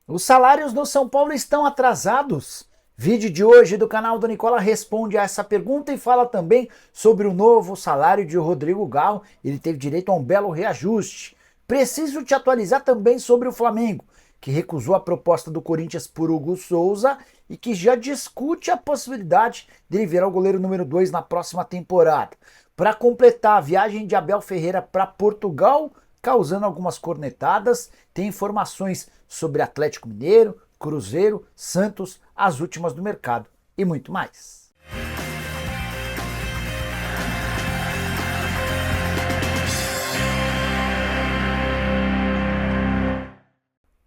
Os salários no São Paulo estão atrasados? Vídeo de hoje do canal do Nicola responde a essa pergunta e fala também sobre o novo salário de Rodrigo Galo. Ele teve direito a um belo reajuste. Preciso te atualizar também sobre o Flamengo, que recusou a proposta do Corinthians por Hugo Souza e que já discute a possibilidade de ele virar o goleiro número 2 na próxima temporada. Para completar a viagem de Abel Ferreira para Portugal, causando algumas cornetadas, tem informações sobre Atlético Mineiro, Cruzeiro, Santos, as últimas do mercado e muito mais.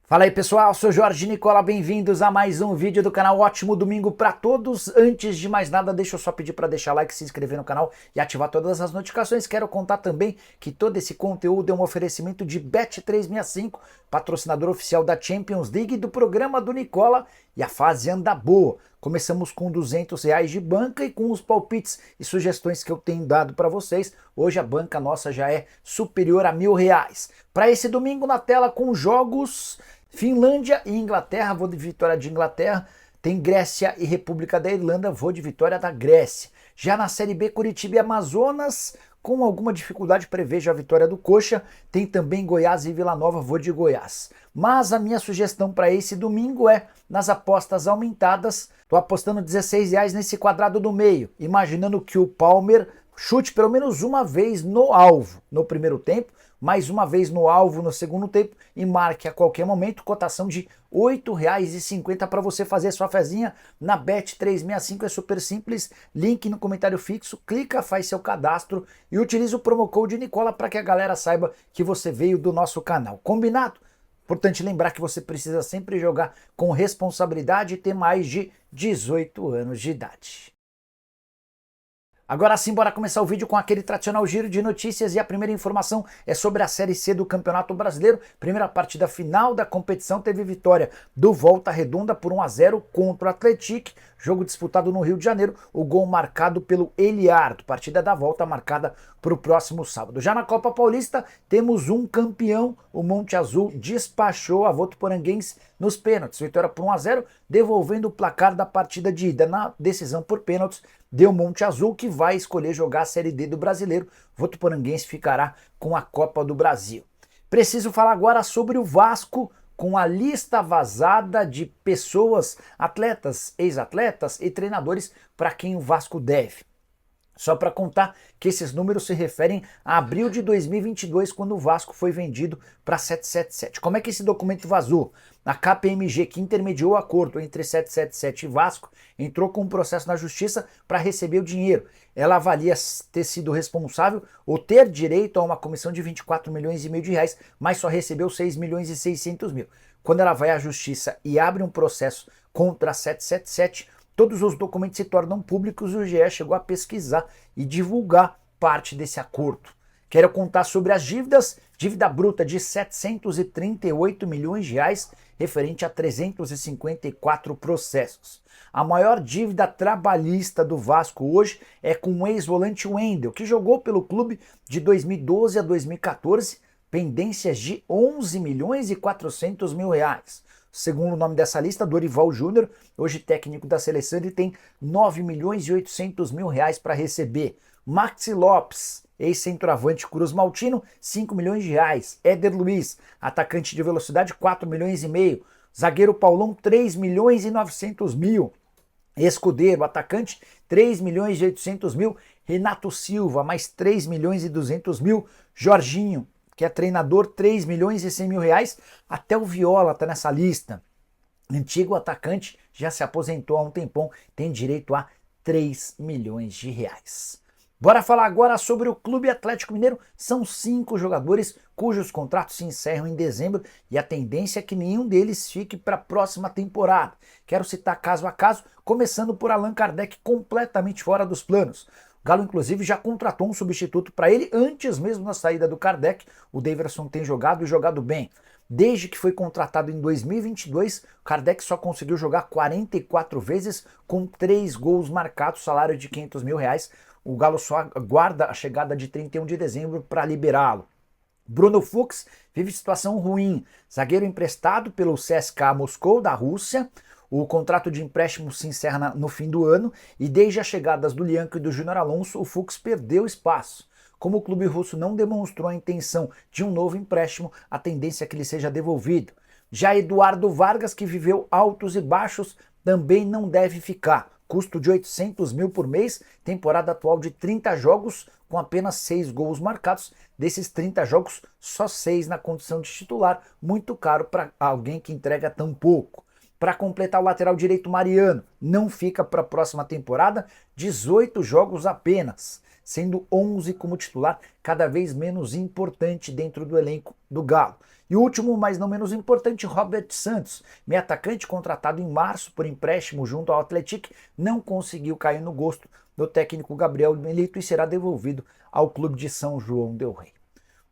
Fala aí pessoal, sou Jorge Nicola, bem-vindos a mais um vídeo do canal. Ótimo domingo para todos. Antes de mais nada, deixa eu só pedir para deixar like, se inscrever no canal e ativar todas as notificações. Quero contar também que todo esse conteúdo é um oferecimento de Bet365, patrocinador oficial da Champions League, do programa do Nicola, e a fase anda boa. Começamos com R$ 200 de banca e com os palpites e sugestões que eu tenho dado para vocês. Hoje a banca nossa já é superior a R$ 1.000. Para esse domingo na tela com jogos Finlândia e Inglaterra, vou de vitória de Inglaterra. Tem Grécia e República da Irlanda, vou de vitória da Grécia. Já na Série B, Curitiba e Amazonas, com alguma dificuldade prevejo a vitória do Coxa. Tem também Goiás e Vila Nova, vou de Goiás. Mas a minha sugestão para esse domingo é, nas apostas aumentadas, estou apostando R$ 16 nesse quadrado do meio, imaginando que o Palmer chute pelo menos uma vez no alvo no primeiro tempo, mais uma vez no alvo no segundo tempo e marque a qualquer momento, cotação de R$ 8,50 para você fazer sua fezinha na Bet365, é super simples, link no comentário fixo, clica, faz seu cadastro e utiliza o promo code Nicola para que a galera saiba que você veio do nosso canal, combinado? Importante lembrar que você precisa sempre jogar com responsabilidade e ter mais de 18 anos de idade. Agora sim, bora começar o vídeo com aquele tradicional giro de notícias e a primeira informação é sobre a Série C do Campeonato Brasileiro. Primeira partida final da competição teve vitória do Volta Redonda por 1-0 contra o Atlético, jogo disputado no Rio de Janeiro, o gol marcado pelo Eliardo, partida da volta marcada para o próximo sábado. Já na Copa Paulista temos um campeão, o Monte Azul despachou a Votuporanguense nos pênaltis, vitória por 1-0, devolvendo o placar da partida de ida. Na decisão por pênaltis, deu Monte Azul, que vai escolher jogar a Série D do Brasileiro. Votuporanguense ficará com a Copa do Brasil. Preciso falar agora sobre o Vasco, com a lista vazada de pessoas, atletas, ex-atletas e treinadores para quem o Vasco deve. Só para contar que esses números se referem a abril de 2022, quando o Vasco foi vendido para 777. Como é que esse documento vazou? A KPMG, que intermediou o acordo entre 777 e Vasco, entrou com um processo na justiça para receber o dinheiro. Ela avalia ter sido responsável ou ter direito a uma comissão de 24,5 milhões de reais, mas só recebeu 6,6 milhões. Quando ela vai à justiça e abre um processo contra a 777, todos os documentos se tornam públicos e o GE chegou a pesquisar e divulgar parte desse acordo. Quero contar sobre as dívidas, dívida bruta de 738 milhões de reais, referente a 354 processos. A maior dívida trabalhista do Vasco hoje é com o ex-volante Wendel, que jogou pelo clube de 2012 a 2014, pendências de 11,4 milhões reais. Segundo o nome dessa lista, Dorival Júnior, hoje técnico da seleção, ele tem 9,8 milhões reais para receber. Maxi Lopes, ex-centroavante Cruz Maltino, 5 milhões de reais. Éder Luiz, atacante de velocidade, 4,5 milhões. Zagueiro Paulão, 3,9 milhões. Escudeiro, atacante, 3,8 milhões. Renato Silva, mais 3,2 milhões. Jorginho, que é treinador, 3,1 milhões reais. Até o Viola está nessa lista. Antigo atacante, já se aposentou há um tempão, tem direito a 3 milhões de reais. Bora falar agora sobre o Clube Atlético Mineiro. São 5 jogadores cujos contratos se encerram em dezembro e a tendência é que nenhum deles fique para a próxima temporada. Quero citar caso a caso, começando por Allan Kardec, completamente fora dos planos. O Galo, inclusive, já contratou um substituto para ele antes mesmo da saída do Kardec. O Daverson tem jogado e jogado bem. Desde que foi contratado em 2022, o Kardec só conseguiu jogar 44 vezes com 3 gols marcados, salário de R$ 500 mil. O Galo só aguarda a chegada de 31 de dezembro para liberá-lo. Bruno Fux vive situação ruim. Zagueiro emprestado pelo CSKA Moscou da Rússia. O contrato de empréstimo se encerra no fim do ano e desde as chegadas do Lianco e do Júnior Alonso, o Fux perdeu espaço. Como o clube russo não demonstrou a intenção de um novo empréstimo, a tendência é que ele seja devolvido. Já Eduardo Vargas, que viveu altos e baixos, também não deve ficar. Custo de 800 mil por mês, temporada atual de 30 jogos, com apenas 6 gols marcados. Desses 30 jogos, só 6 na condição de titular, muito caro para alguém que entrega tão pouco. Para completar, o lateral direito Mariano não fica para a próxima temporada, 18 jogos apenas, sendo 11 como titular, cada vez menos importante dentro do elenco do Galo. E o último, mas não menos importante, Robert Santos, meio atacante contratado em março por empréstimo junto ao Atlético, não conseguiu cair no gosto do técnico Gabriel Milito e será devolvido ao clube de São João del Rei.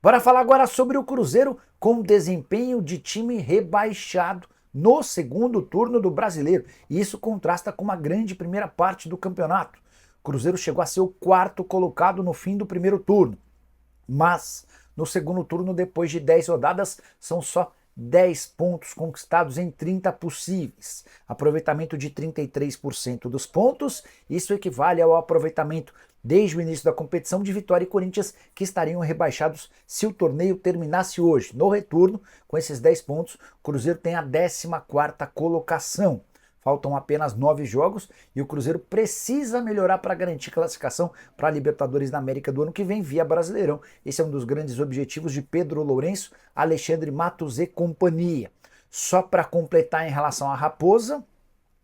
Bora falar agora sobre o Cruzeiro com desempenho de time rebaixado no segundo turno do Brasileiro, e isso contrasta com uma grande primeira parte do campeonato. O Cruzeiro chegou a ser o quarto colocado no fim do primeiro turno, mas no segundo turno, depois de 10 rodadas, são só 10 pontos conquistados em 30 possíveis. Aproveitamento de 33% dos pontos, isso equivale ao aproveitamento desde o início da competição de Vitória e Corinthians, que estariam rebaixados se o torneio terminasse hoje. No retorno, com esses 10 pontos, o Cruzeiro tem a 14ª colocação. Faltam apenas 9 jogos e o Cruzeiro precisa melhorar para garantir classificação para a Libertadores da América do ano que vem via Brasileirão. Esse é um dos grandes objetivos de Pedro Lourenço, Alexandre Matos e companhia. Só para completar em relação à Raposa,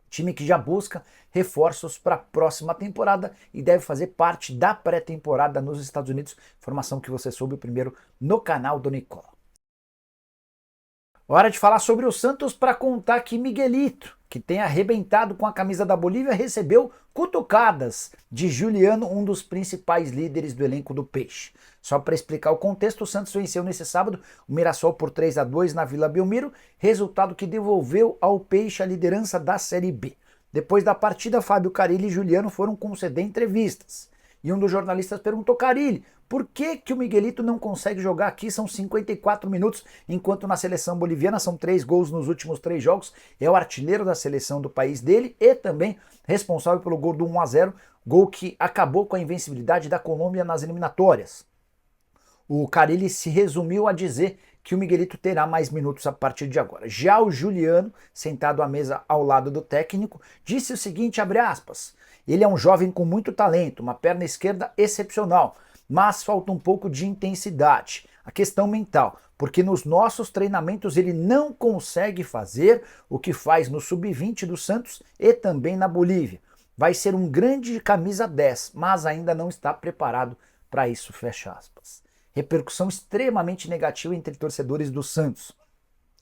time que já busca reforços para a próxima temporada e deve fazer parte da pré-temporada nos Estados Unidos. Informação que você soube primeiro no canal do Nicola. Hora de falar sobre o Santos para contar que Miguelito, que tem arrebentado com a camisa da Bolívia, recebeu cutucadas de Juliano, um dos principais líderes do elenco do Peixe. Só para explicar o contexto, o Santos venceu nesse sábado o Mirassol por 3-2 na Vila Belmiro, resultado que devolveu ao Peixe a liderança da Série B. Depois da partida, Fábio Carille e Juliano foram conceder entrevistas. E um dos jornalistas perguntou: Carille, por que o Miguelito não consegue jogar aqui? São 54 minutos, enquanto na seleção boliviana são 3 gols nos últimos 3 jogos. É o artilheiro da seleção do país dele e também responsável pelo gol do 1-0, gol que acabou com a invencibilidade da Colômbia nas eliminatórias. O Carille se resumiu a dizer que o Miguelito terá mais minutos a partir de agora. Já o Juliano, sentado à mesa ao lado do técnico, disse o seguinte, abre aspas: ele é um jovem com muito talento, uma perna esquerda excepcional, mas falta um pouco de intensidade. A questão mental, porque nos nossos treinamentos ele não consegue fazer o que faz no Sub-20 do Santos e também na Bolívia. Vai ser um grande camisa 10, mas ainda não está preparado para isso, fecha aspas. Repercussão extremamente negativa entre torcedores do Santos.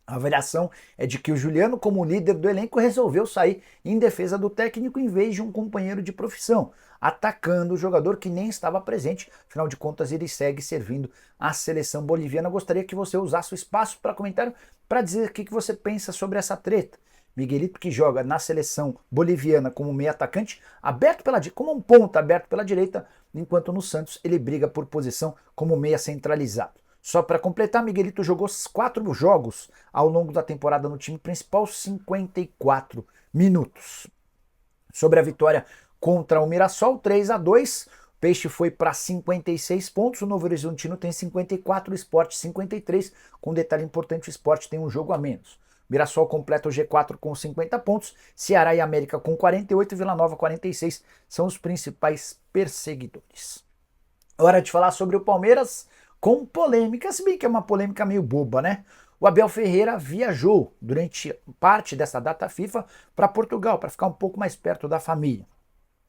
A avaliação é de que o Juliano, como líder do elenco, resolveu sair em defesa do técnico em vez de um companheiro de profissão, atacando o jogador que nem estava presente. Afinal de contas, ele segue servindo a seleção boliviana. Eu gostaria que você usasse o espaço para comentário para dizer o que você pensa sobre essa treta. Miguelito, que joga na seleção boliviana como meio atacante, aberto pela como um ponta aberto pela direita, enquanto no Santos ele briga por posição como meia centralizado. Só para completar, Miguelito jogou 4 jogos ao longo da temporada no time principal, 54 minutos. Sobre a vitória contra o Mirassol, 3-2, o Peixe foi para 56 pontos, o Novo Horizontino tem 54, o Sport 53, com um detalhe importante, o Sport tem um jogo a menos. Mirassol completa o G4 com 50 pontos, Ceará e América com 48 e Vila Nova 46 são os principais perseguidores. Hora de falar sobre o Palmeiras com polêmica, se bem que é uma polêmica meio boba, né? O Abel Ferreira viajou durante parte dessa data FIFA para Portugal, para ficar um pouco mais perto da família.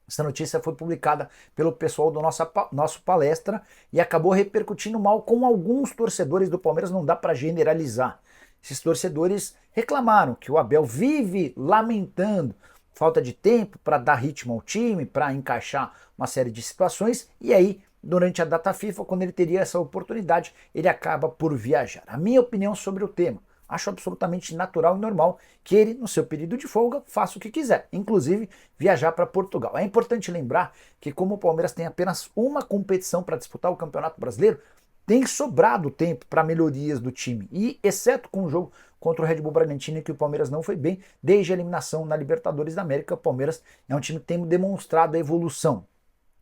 Essa notícia foi publicada pelo pessoal do nosso palestra e acabou repercutindo mal com alguns torcedores do Palmeiras, não dá para generalizar. Esses torcedores reclamaram que o Abel vive lamentando falta de tempo para dar ritmo ao time, para encaixar uma série de situações, e aí, durante a data FIFA, quando ele teria essa oportunidade, ele acaba por viajar. A minha opinião sobre o tema: acho absolutamente natural e normal que ele, no seu período de folga, faça o que quiser, inclusive viajar para Portugal. É importante lembrar que, como o Palmeiras tem apenas uma competição para disputar o Campeonato Brasileiro, tem sobrado tempo para melhorias do time. E, exceto com o jogo contra o Red Bull Bragantino, em que o Palmeiras não foi bem, desde a eliminação na Libertadores da América, o Palmeiras é um time que tem demonstrado a evolução.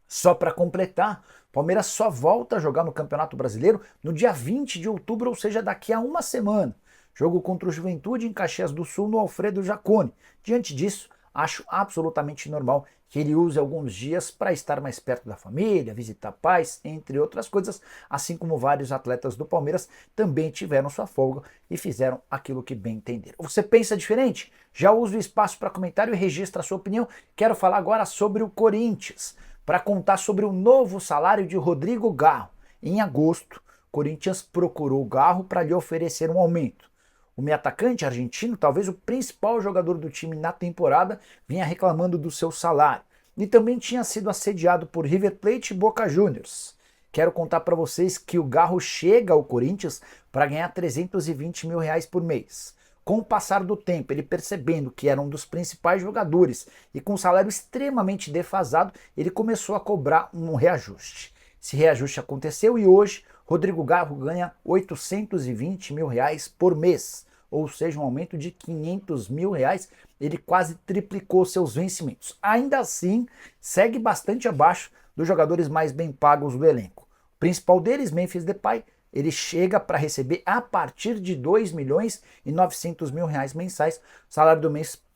Só para completar, o Palmeiras só volta a jogar no Campeonato Brasileiro no dia 20 de outubro, ou seja, daqui a uma semana. Jogo contra o Juventude em Caxias do Sul, no Alfredo Jaconi. Diante disso, acho absolutamente normal que ele use alguns dias para estar mais perto da família, visitar pais, entre outras coisas, assim como vários atletas do Palmeiras também tiveram sua folga e fizeram aquilo que bem entenderam. Você pensa diferente? Já usa o espaço para comentário e registra a sua opinião. Quero falar agora sobre o Corinthians, para contar sobre o novo salário de Rodrigo Garro. Em agosto, o Corinthians procurou o Garro para lhe oferecer um aumento. O meio atacante argentino, talvez o principal jogador do time na temporada, vinha reclamando do seu salário. E também tinha sido assediado por River Plate e Boca Juniors. Quero contar para vocês que o Garro chega ao Corinthians para ganhar 320 mil reais por mês. Com o passar do tempo, ele percebendo que era um dos principais jogadores e com um salário extremamente defasado, ele começou a cobrar um reajuste. Esse reajuste aconteceu e hoje Rodrigo Garro ganha 820 mil reais por mês, ou seja, um aumento de 500 mil reais. Ele quase triplicou seus vencimentos. Ainda assim, segue bastante abaixo dos jogadores mais bem pagos do elenco. O principal deles, Memphis Depay, ele chega para receber a partir de 2 milhões e 900 mil reais mensais. O salário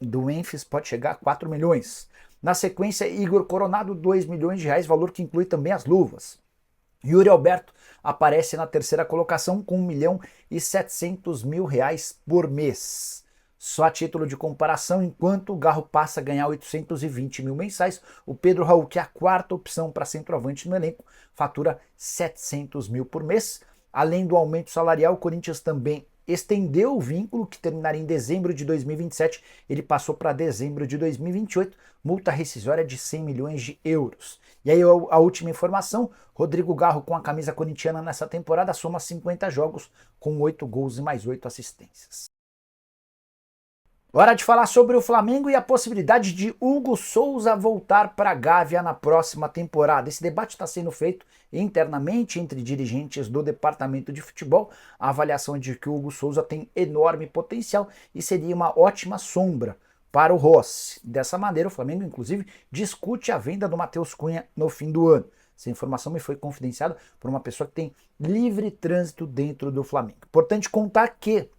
do Memphis pode chegar a 4 milhões. Na sequência, Igor Coronado, 2 milhões de reais, valor que inclui também as luvas. Yuri Alberto aparece na terceira colocação com 1 milhão e 700 mil reais por mês. Só a título de comparação, enquanto o Garro passa a ganhar 820 mil mensais, o Pedro Raul, que é a quarta opção para centroavante no elenco, fatura 700 mil por mês. Além do aumento salarial, o Corinthians também estendeu o vínculo, que terminaria em dezembro de 2027, ele passou para dezembro de 2028, multa rescisória de 100 milhões de euros. E aí a última informação, Rodrigo Garro com a camisa corintiana nessa temporada soma 50 jogos com 8 gols e mais 8 assistências. Hora de falar sobre o Flamengo e a possibilidade de Hugo Souza voltar para a Gávea na próxima temporada. Esse debate está sendo feito internamente entre dirigentes do departamento de futebol. A avaliação é de que o Hugo Souza tem enorme potencial e seria uma ótima sombra para o Rossi. Dessa maneira, o Flamengo, inclusive, discute a venda do Matheus Cunha no fim do ano. Essa informação me foi confidenciada por uma pessoa que tem livre trânsito dentro do Flamengo. Importante contar que,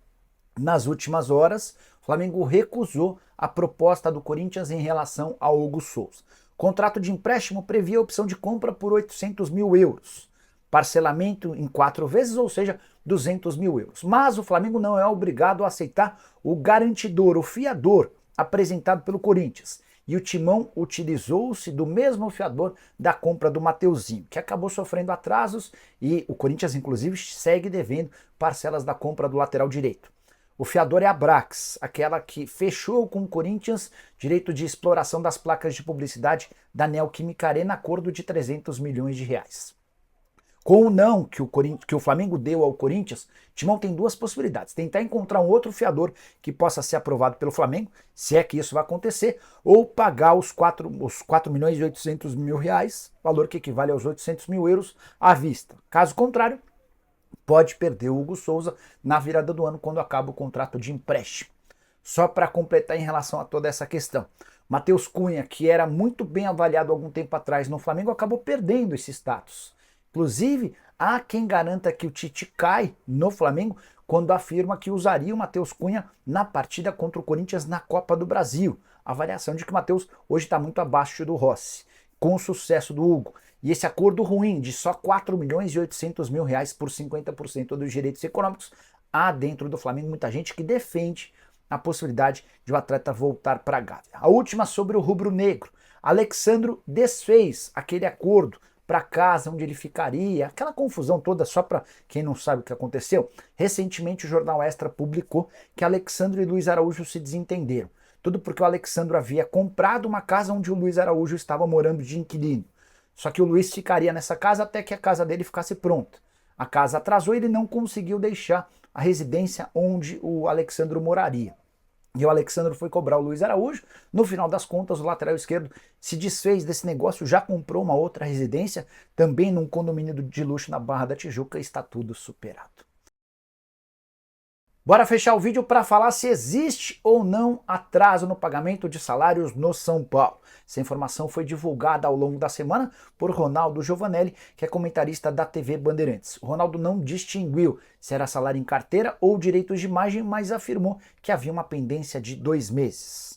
nas últimas horas, o Flamengo recusou a proposta do Corinthians em relação ao Hugo Souza. O contrato de empréstimo previa a opção de compra por 800 mil euros. Parcelamento em 4 vezes, ou seja, 200 mil euros. Mas o Flamengo não é obrigado a aceitar o garantidor, o fiador, apresentado pelo Corinthians. E o Timão utilizou-se do mesmo fiador da compra do Mateuzinho, que acabou sofrendo atrasos e o Corinthians, inclusive, segue devendo parcelas da compra do lateral direito. O fiador é a Brax, aquela que fechou com o Corinthians direito de exploração das placas de publicidade da Neoquímica Arena, acordo de 300 milhões de reais. Com o não que o Flamengo deu ao Corinthians, Timão tem duas possibilidades. Tentar encontrar um outro fiador que possa ser aprovado pelo Flamengo, se é que isso vai acontecer, ou pagar os 4 milhões e 800 mil reais, valor que equivale aos 800 mil euros à vista. Caso contrário, pode perder o Hugo Souza na virada do ano, quando acaba o contrato de empréstimo. Só para completar em relação a toda essa questão, Matheus Cunha, que era muito bem avaliado algum tempo atrás no Flamengo, acabou perdendo esse status. Inclusive, há quem garanta que o Tite cai no Flamengo quando afirma que usaria o Matheus Cunha na partida contra o Corinthians na Copa do Brasil. A avaliação de que o Matheus hoje está muito abaixo do Rossi, com o sucesso do Hugo. E esse acordo ruim de só 4 milhões e 800 mil reais por 50% dos direitos econômicos, há dentro do Flamengo muita gente que defende a possibilidade de o atleta voltar para a Gávea. A última sobre o rubro-negro. Alexandro desfez aquele acordo para casa onde ele ficaria, aquela confusão toda, só para quem não sabe o que aconteceu. Recentemente o Jornal Extra publicou que Alexandro e Luiz Araújo se desentenderam. Tudo porque o Alexandro havia comprado uma casa onde o Luiz Araújo estava morando de inquilino. Só que o Luiz ficaria nessa casa até que a casa dele ficasse pronta. A casa atrasou e ele não conseguiu deixar a residência onde o Alexandro moraria. E o Alexandre foi cobrar o Luiz Araújo. No final das contas, o lateral esquerdo se desfez desse negócio, já comprou uma outra residência, também num condomínio de luxo na Barra da Tijuca, e está tudo superado. Bora fechar o vídeo para falar se existe ou não atraso no pagamento de salários no São Paulo. Essa informação foi divulgada ao longo da semana por Ronaldo Giovanelli, que é comentarista da TV Bandeirantes. O Ronaldo não distinguiu se era salário em carteira ou direitos de imagem, mas afirmou que havia uma pendência de 2 meses.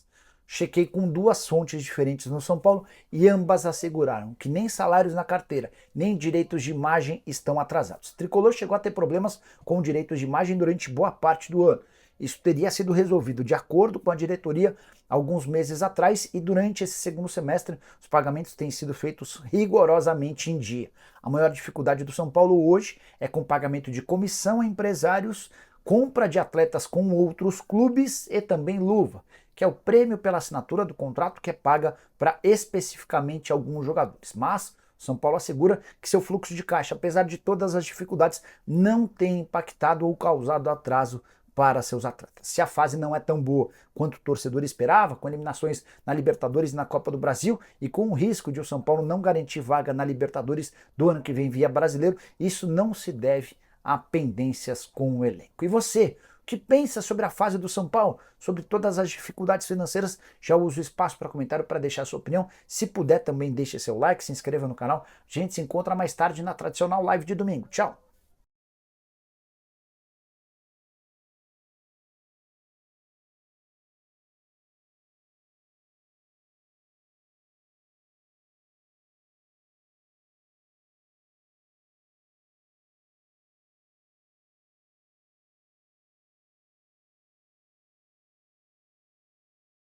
Chequei com 2 fontes diferentes no São Paulo e ambas asseguraram que nem salários na carteira, nem direitos de imagem estão atrasados. Tricolor chegou a ter problemas com direitos de imagem durante boa parte do ano. Isso teria sido resolvido de acordo com a diretoria alguns meses atrás, e durante esse segundo semestre os pagamentos têm sido feitos rigorosamente em dia. A maior dificuldade do São Paulo hoje é com pagamento de comissão a empresários, compra de atletas com outros clubes e também luva, que é o prêmio pela assinatura do contrato que é paga para especificamente alguns jogadores. Mas São Paulo assegura que seu fluxo de caixa, apesar de todas as dificuldades, não tem impactado ou causado atraso para seus atletas. Se a fase não é tão boa quanto o torcedor esperava, com eliminações na Libertadores e na Copa do Brasil, e com o risco de o São Paulo não garantir vaga na Libertadores do ano que vem via Brasileiro, isso não se deve a pendências com o elenco. E você, o que pensa sobre a fase do São Paulo, sobre todas as dificuldades financeiras? Já uso o espaço para comentário para deixar sua opinião. Se puder, também deixe seu like, se inscreva no canal. A gente se encontra mais tarde na tradicional live de domingo. Tchau!